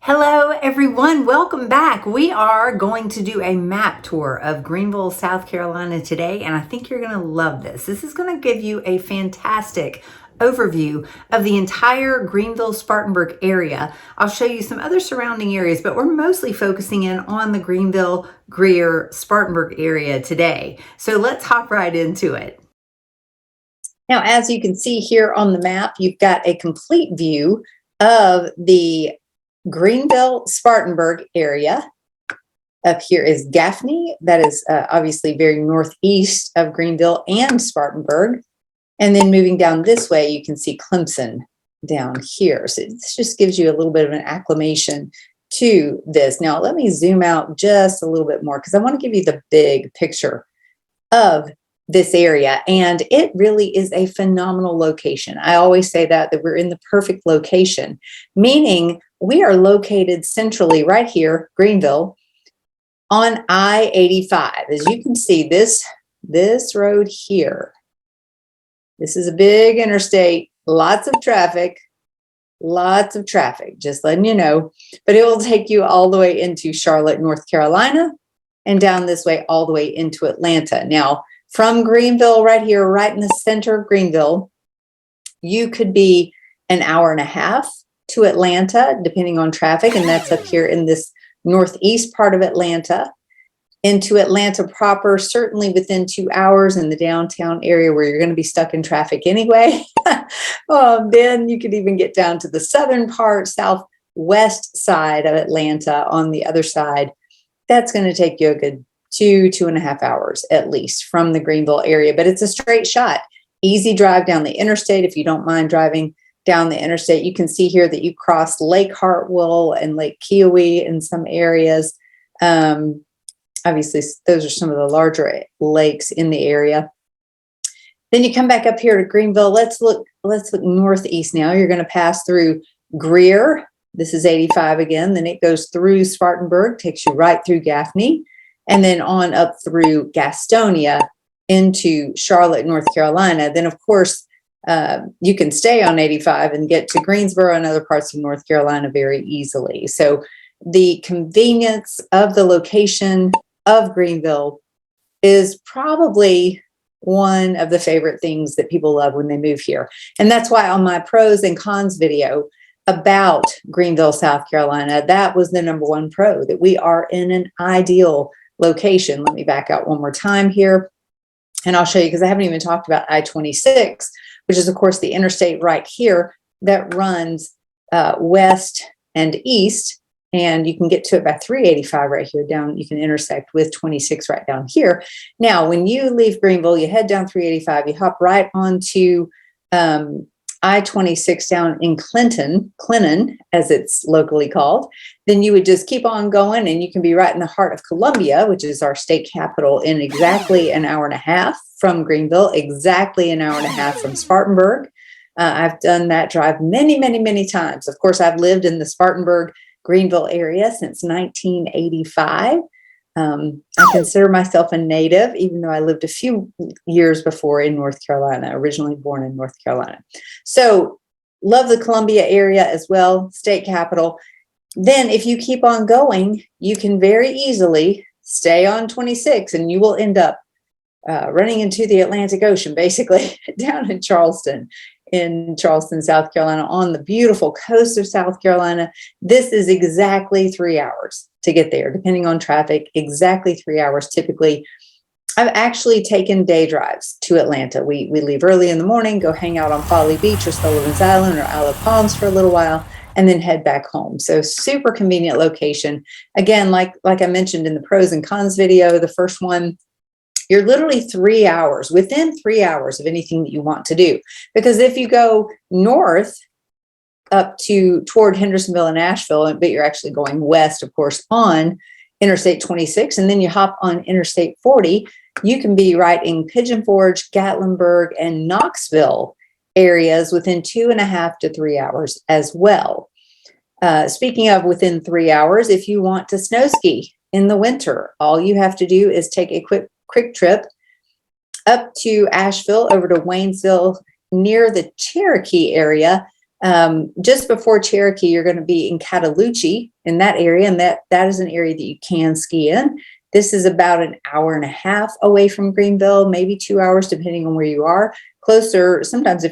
Hello, everyone. Welcome back. We are going to do a map tour of Greenville, South Carolina today, and I think you're going to love this. This is going to give you a fantastic overview of the entire Greenville Spartanburg area. I'll show you some other surrounding areas, but we're mostly focusing in on the Greenville, Greer, Spartanburg area today. So let's hop right into it. Now, as you can see here on the map, you've got a complete view of the Greenville Spartanburg area. Up here is Gaffney. That is obviously very northeast of Greenville and Spartanburg. And then moving down this way, you can see Clemson down here. So this just gives you a little bit of an acclimation to this. Now, let me zoom out just a little bit more because I want to give you the big picture of this area. And it really is a phenomenal location. I always say that we're in the perfect location, meaning we are located centrally right here, Greenville, on I-85. As you can see, this road here, this is a big interstate, lots of traffic, just letting you know. But it will take you all the way into Charlotte, North Carolina, and down this way all the way into Atlanta. Now, from Greenville right here, right in the center of Greenville, you could be an hour and a half to Atlanta, depending on traffic, and that's up here in this northeast part of Atlanta. Into Atlanta proper, certainly within 2 hours in the downtown area where you're going to be stuck in traffic anyway. Then you could even get down to the southern part, southwest side of Atlanta on the other side. That's going to take you a good 2.5 hours at least from the Greenville area, but it's a straight shot. Easy drive down the interstate if you don't mind driving down the interstate. You can see here that you cross Lake Hartwell and Lake Keowee in some areas. Obviously, those are some of the larger lakes in the area. Then you come back up here to Greenville. Let's look northeast now. You're going to pass through Greer. This is 85 again. Then it goes through Spartanburg, takes you right through Gaffney, and then on up through Gastonia into Charlotte, North Carolina. Then, of course, you can stay on 85 and get to Greensboro and other parts of North Carolina very easily. So the convenience of the location of Greenville is probably one of the favorite things that people love when they move here. And that's why on my pros and cons video about Greenville, South Carolina, that was the number one pro, that we are in an ideal location. Let me back out one more time here, and I'll show you, because I haven't even talked about I-26, which is, of course, the interstate right here that runs west and east, and you can get to it by 385 right here down. You can intersect with 26 right down here. Now, when you leave Greenville, you head down 385, you hop right onto I-26 down in Clinton, as it's locally called. Then you would just keep on going, and you can be right in the heart of Columbia, which is our state capital, in exactly an hour and a half from Greenville, exactly an hour and a half from Spartanburg. I've done that drive many, many, many times. Of course, I've lived in the Spartanburg, Greenville area since 1985. I consider myself a native, even though I lived a few years before in North Carolina, originally born in North Carolina. So love the Columbia area as well, state capital. Then if you keep on going, you can very easily stay on 26 and you will end up running into the Atlantic Ocean, basically down in Charleston, South Carolina, on the beautiful coast of South Carolina. This is exactly 3 hours to get there, depending on traffic, exactly 3 hours typically. I've actually taken day drives to Atlanta. We leave early in the morning, go hang out on Folly Beach or Sullivan's Island or Isle of Palms for a little while, and then head back home. So super convenient location. Again, like I mentioned in the pros and cons video, the first one, you're literally 3 hours, within 3 hours of anything that you want to do. Because if you go north up toward Hendersonville and Asheville, but you're actually going west, of course, on Interstate 26, and then you hop on Interstate 40, you can be right in Pigeon Forge, Gatlinburg, and Knoxville areas within 2.5 to 3 hours as well. Speaking of within 3 hours, if you want to snow ski in the winter, all you have to do is take a quick trip up to Asheville, over to Waynesville, near the Cherokee area, Just before Cherokee, you're going to be in Cataloochee in that area, and that is an area that you can ski in. This is about an hour and a half away from Greenville, maybe 2 hours, depending on where you are. Closer, sometimes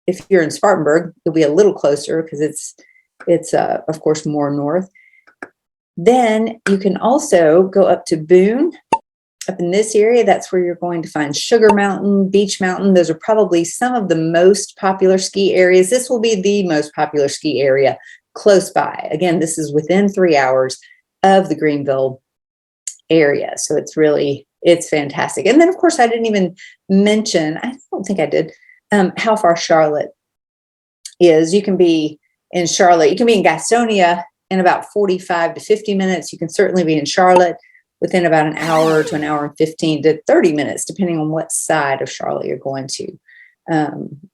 if you're in Spartanburg, you'll be a little closer because it's of course more north. Then you can also go up to Boone. Up in this area, that's where you're going to find Sugar Mountain, Beach Mountain. Those are probably some of the most popular ski areas. This will be the most popular ski area close by. Again, this is within 3 hours of the Greenville area. So it's fantastic. And then, of course, I didn't even mention, I don't think I did, how far Charlotte is. You can be in Charlotte. You can be in Gastonia in about 45 to 50 minutes. You can certainly be in Charlotte within about an hour to an hour and 15 to 30 minutes, depending on what side of Charlotte you're going to.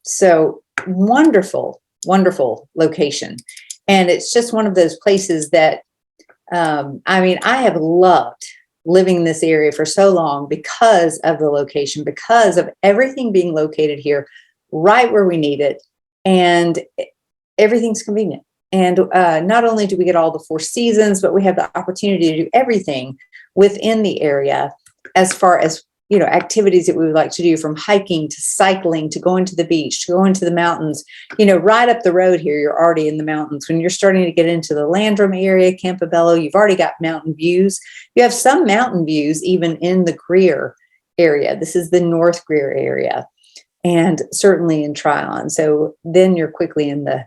So wonderful, wonderful location. And it's just one of those places that, I have loved living in this area for so long because of the location, because of everything being located here right where we need it. And everything's convenient. And not only do we get all the 4 seasons, but we have the opportunity to do everything within the area as far as, activities that we would like to do, from hiking to cycling to going to the beach, to going to the mountains. Right up the road here, you're already in the mountains. When you're starting to get into the Landrum area, Campobello, you've already got mountain views. You have some mountain views even in the Greer area. This is the North Greer area, and certainly in Tryon. So then you're quickly in the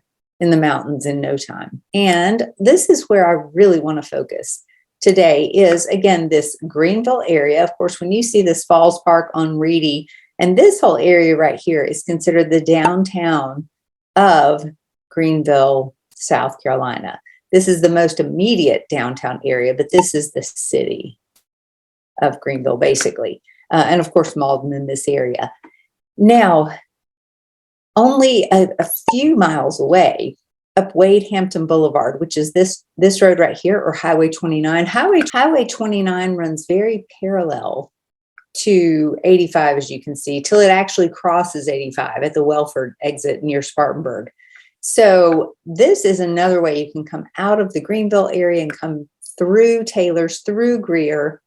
mountains in no time. And this is where I really want to focus today is, again, this Greenville area. Of course, when you see this Falls Park on Reedy, and this whole area right here is considered the downtown of Greenville, South Carolina. This is the most immediate downtown area, but this is the city of Greenville, basically. And of course, Malden in this area. Now, only a few miles away, up Wade Hampton Boulevard, which is this road right here, or Highway 29. Highway 29 runs very parallel to 85, as you can see, till it actually crosses 85 at the Welford exit near Spartanburg. So this is another way you can come out of the Greenville area and come through Taylor's, through Greer,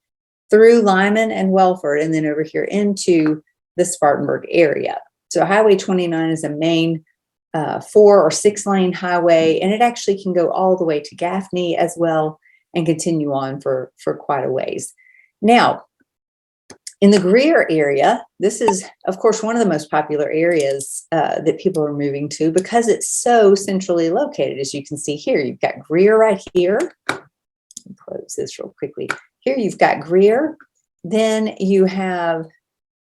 through Lyman and Welford, and then over here into the Spartanburg area. So Highway 29 is a main 4 or 6 lane highway, and it actually can go all the way to Gaffney as well and continue on for quite a ways. Now, in the Greer area, this is, of course, one of the most popular areas that people are moving to because it's so centrally located. As you can see here, you've got Greer right here. Let me close this real quickly. Here you've got Greer. Then you have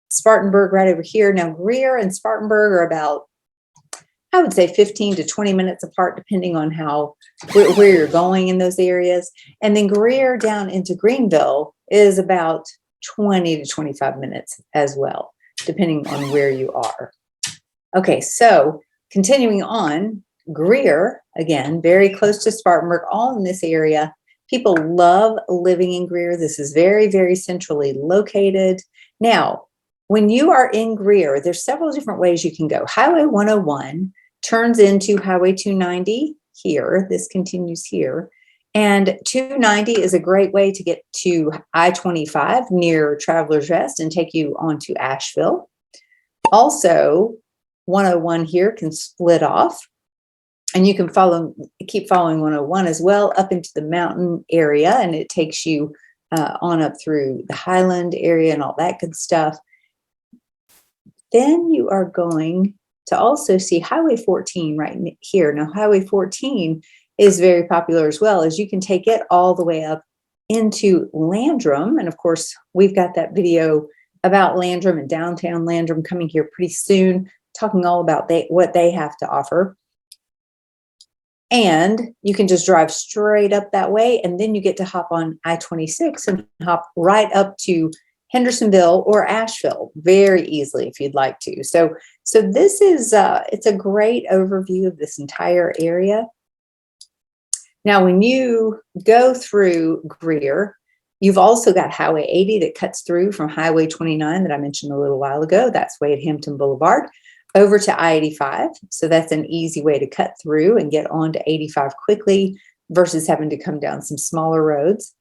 Spartanburg right over here. Now, Greer and Spartanburg are about, I would say, 15 to 20 minutes apart, depending on where you're going in those areas. And then Greer down into Greenville is about 20 to 25 minutes as well, depending on where you are. Okay, so continuing on, Greer, again, very close to Spartanburg, all in this area. People love living in Greer. This is very, very centrally located. Now, when you are in Greer, there's several different ways you can go. Highway 101 turns into Highway 290 here. This continues here. And 290 is a great way to get to I-25 near Travelers Rest and take you onto Asheville. Also, 101 here can split off, and you can keep following 101 as well up into the mountain area, and it takes you on up through the Highland area and all that good stuff. Then you are going to also see Highway 14 right here. Now, Highway 14 is very popular as well, as you can take it all the way up into Landrum. And of course, we've got that video about Landrum and downtown Landrum coming here pretty soon, talking all about what they have to offer. And you can just drive straight up that way, and then you get to hop on I-26 and hop right up to Hendersonville or Asheville very easily if you'd like to. So this is it's a great overview of this entire area. Now, when you go through Greer, you've also got Highway 80 that cuts through from Highway 29 that I mentioned a little while ago. That's Wade Hampton Boulevard. over to I-85. So that's an easy way to cut through and get onto 85 quickly versus having to come down some smaller roads.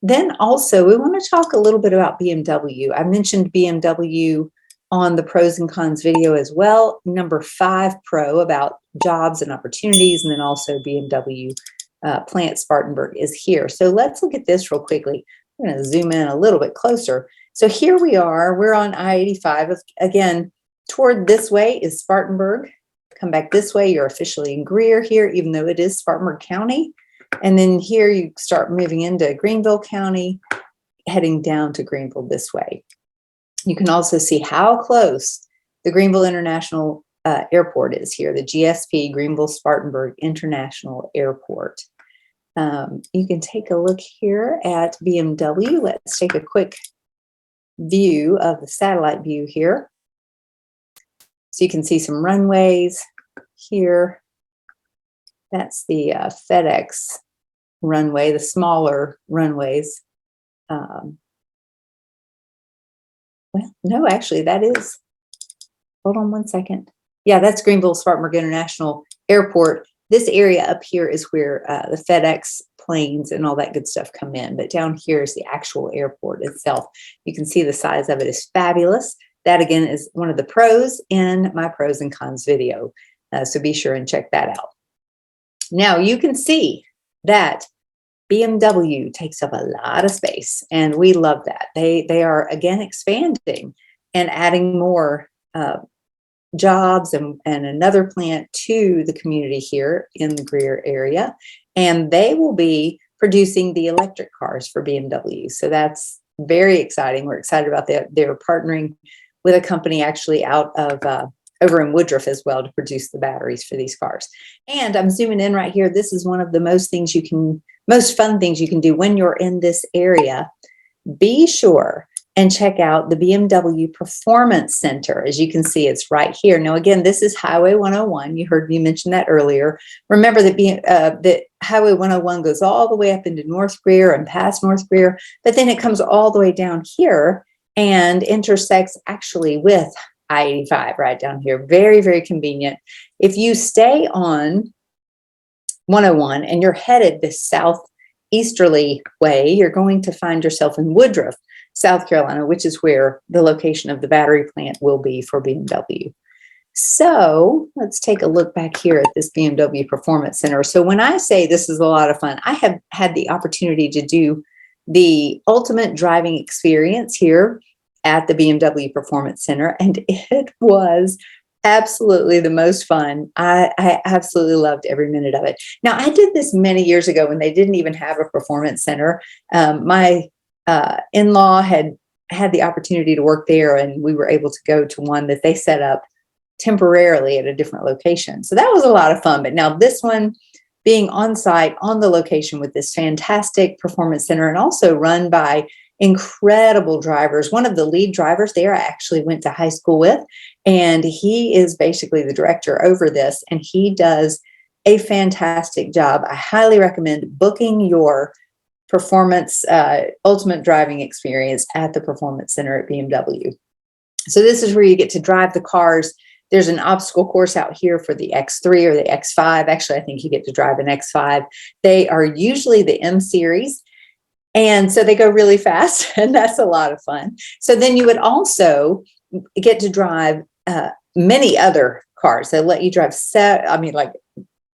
Then also, we want to talk a little bit about BMW. I mentioned BMW on the pros and cons video as well. Number 5 pro about jobs and opportunities, and then also BMW plant Spartanburg is here. So let's look at this real quickly. I'm going to zoom in a little bit closer. So here we are. We're on I-85. Again, toward this way is Spartanburg. Come back this way, you're officially in Greer here, even though it is Spartanburg County. And then here you start moving into Greenville County, heading down to Greenville this way. You can also see how close the Greenville International Airport is here, the GSP, Greenville Spartanburg International Airport. You can take a look here at BMW. Let's take a quick view of the satellite view here. So you can see some runways here. That's the FedEx runway, the smaller runways. Well, no, actually, that is, hold on one second. Yeah, that's Greenville Spartanburg International Airport. This area up here is where the FedEx planes and all that good stuff come in. But down here is the actual airport itself. You can see the size of it is fabulous. That, again, is one of the pros in my pros and cons video. So be sure and check that out. Now, you can see that BMW takes up a lot of space, and we love that. They are, again, expanding and adding more jobs and another plant to the community here in the Greer area. And they will be producing the electric cars for BMW. So that's very exciting. We're excited about that. They're partnering with a company actually out of over in Woodruff as well to produce the batteries for these cars. And I'm zooming in right here. This is one of the most fun things you can do when you're in this area. Be sure and check out the BMW Performance Center. As you can see, it's right here. Now, again, this is Highway 101. You heard me mention that earlier. Remember that Highway 101 goes all the way up into North Greer and past North Greer, but then it comes all the way down here and intersects actually with I-85 right down here. Very, very convenient. If you stay on 101 and you're headed this southeasterly way, you're going to find yourself in Woodruff, South Carolina, which is where the location of the battery plant will be for BMW. So let's take a look back here at this BMW Performance Center. So when I say this is a lot of fun, I have had the opportunity to do the ultimate driving experience here at the BMW Performance Center, and it was absolutely the most fun. I absolutely loved every minute of it. Now, I did this many years ago when they didn't even have a performance center. My in-law had the opportunity to work there, and we were able to go to one that they set up temporarily at a different location. So that was a lot of fun. But now this one, being on site on the location with this fantastic performance center, and also run by incredible drivers. One of the lead drivers there I actually went to high school with, and he is basically the director over this, and he does a fantastic job. I highly recommend booking your performance ultimate driving experience at the Performance Center at BMW. So this is where you get to drive the cars. There's an obstacle course out here for the X3 or the X5. Actually, I think you get to drive an X5. They are usually the M series. And so they go really fast, and that's a lot of fun. So then you would also get to drive many other cars. They let you drive 4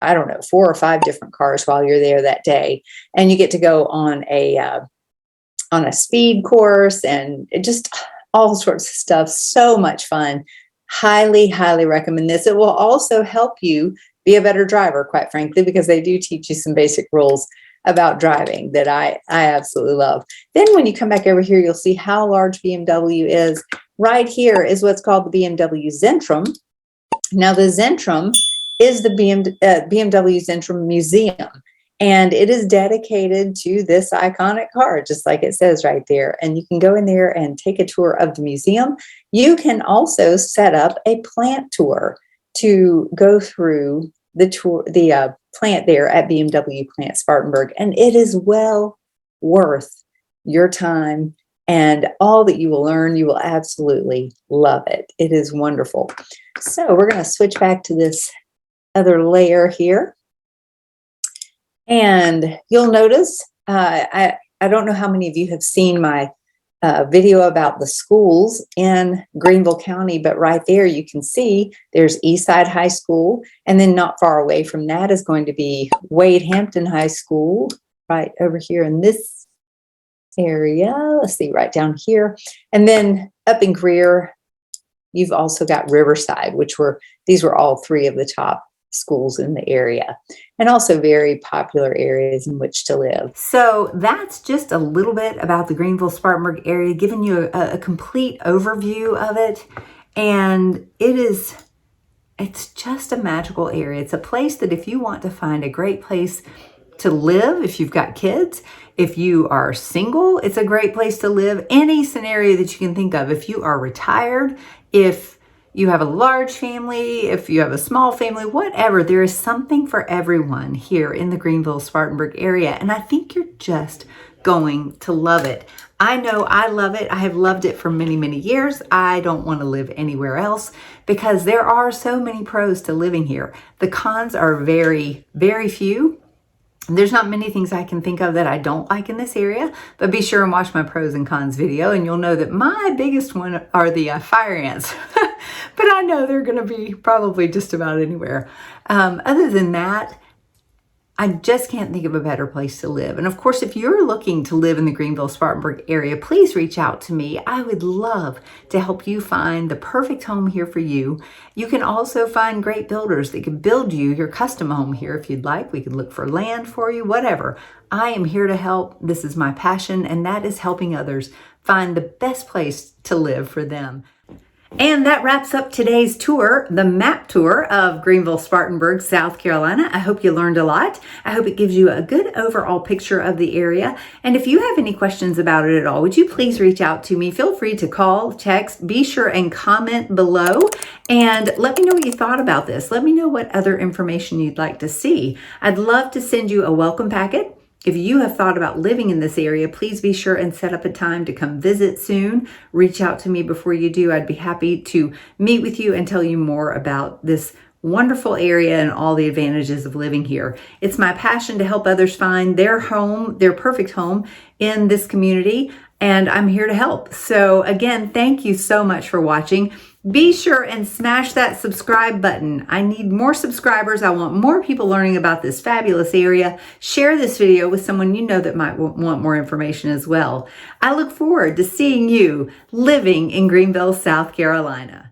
or 5 different cars while you're there that day. And you get to go on a speed course and just all sorts of stuff. So much fun. Highly, highly recommend this. It will also help you be a better driver, quite frankly, because they do teach you some basic rules about driving that I absolutely love. Then when you come back over here, you'll see how large BMW is. Right here is what's called the BMW Zentrum. Now, the Zentrum is the BMW Zentrum Museum, and it is dedicated to this iconic car, just like it says right there. And you can go in there and take a tour of the museum. You can also set up a plant tour to go through the plant there at BMW Plant Spartanburg, and it is well worth your time and all that you will learn. You will absolutely love it. It is wonderful. So we're going to switch back to this other layer here. And you'll notice, I don't know how many of you have seen my video about the schools in Greenville County, but right there you can see there's Eastside High School, and then not far away from that is going to be Wade Hampton High School, right over here in this area. Let's see, right down here. And then up in Greer, you've also got Riverside, these were all three of the top schools in the area, and also very popular areas in which to live. So that's just a little bit about the Greenville Spartanburg area, giving you a complete overview of it. And it's just a magical area. It's a place that if you want to find a great place to live, if you've got kids, if you are single, it's a great place to live. Any scenario that you can think of. If you are retired, if you have a large family, if you have a small family, whatever, there is something for everyone here in the Greenville Spartanburg area. And I think you're just going to love it. I know I love it. I have loved it for many, many years. I don't want to live anywhere else because there are so many pros to living here. The cons are very, very few. There's not many things I can think of that I don't like in this area, but be sure and watch my pros and cons video and you'll know that my biggest one are the fire ants. But I know they're going to be probably just about anywhere. Other than that, I just can't think of a better place to live. And of course, if you're looking to live in the Greenville Spartanburg area, please reach out to me. I would love to help you find the perfect home here for you. You can also find great builders that can build you your custom home here if you'd like. We could look for land for you, whatever. I am here to help. This is my passion, and that is helping others find the best place to live for them. And that wraps up today's tour, the map tour of Greenville Spartanburg, South Carolina. I hope you learned a lot. I hope it gives you a good overall picture of the area. And if you have any questions about it at all, would you please reach out to me? Feel free to call, text, be sure and comment below. And let me know what you thought about this. Let me know what other information you'd like to see. I'd love to send you a welcome packet. If you have thought about living in this area, please be sure and set up a time to come visit soon. Reach out to me before you do. I'd be happy to meet with you and tell you more about this wonderful area and all the advantages of living here. It's my passion to help others find their home, their perfect home in this community, and I'm here to help. So again, thank you so much for watching. Be sure and smash that subscribe button. I need more subscribers. I want more people learning about this fabulous area. Share this video with someone you know that might want more information as well. I look forward to seeing you living in Greenville, South Carolina.